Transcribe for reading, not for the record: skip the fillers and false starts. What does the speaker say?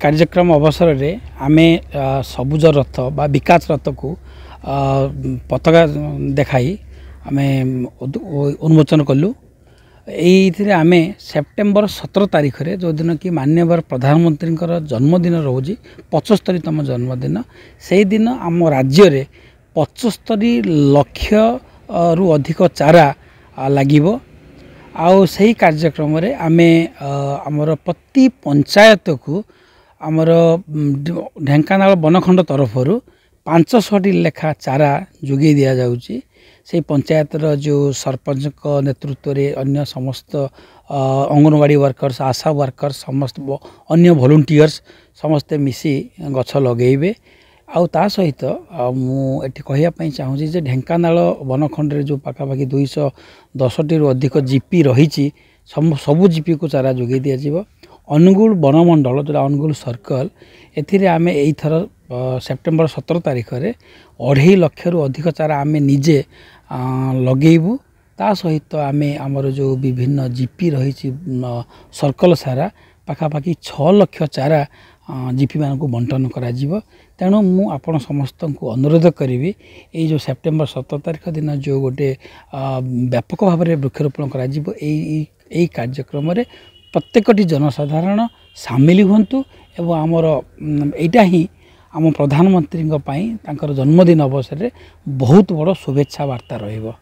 कार्यक्रम अवसर रे आमे सबुज रथ बा विकास रथ को पताका देखाई आमे उन्मोचन कलु। ये आम सेप्टेम्बर 17 तारीख रे जो दिन कि माननीय प्रधानमंत्री जन्मदिन रोज 75तम जन्मदिन से दिन आम राज्य रे 75 लाख रु अधिक चारा लगिबो। आउ सही कार्यक्रम रे आमे आमर प्रति पंचायत को आमर ढेंकानाल बनखंड तरफ 500 लेखा चारा जोगे दिया जाउची। से पंचायत जो सरपंच नेतृत्व रे अन्य समस्त अंगनवाड़ी वर्कर्स आशा वर्कर्स समस्त अन्य वॉलंटियर्स समस्ते मिसी गछ लगेबे। आउ ता सहित मुझे कहवाई चाहूँगी जे ढेंकानाल बनखंड रे जो पाखापाखि 210 रु अधिक जीपी रही सबू जीपी को चारा जोगे दिया। अनुगुल बनमंडल जो अनुगुल सर्कल एथिरे आमे एई थर सेप्टेम्बर 17 तारीख रे 2.5 लाख रु अधिक चारा आमे निजे लगेबू। ता सहित आमे आमर जो विभिन्न जीपी रही सर्कल सारा पाखापाखि 6 लाख चारा जीपी मान को बंटन करा जीवो। तेणु मु आपण समस्त को अनुरोध करी ये जो सेप्टेम्बर 17 तारीख दिन जो गोटे व्यापक भाव में वृक्षरोपण करा जीवो एई कार्यक्रम रे प्रत्येकटी जनसाधारण सामिल हुंतु एवं आमर एटा ही आम प्रधानमंत्री जन्मदिन अवसर में बहुत बड़ शुभेच्छा वार्ता रहिबो।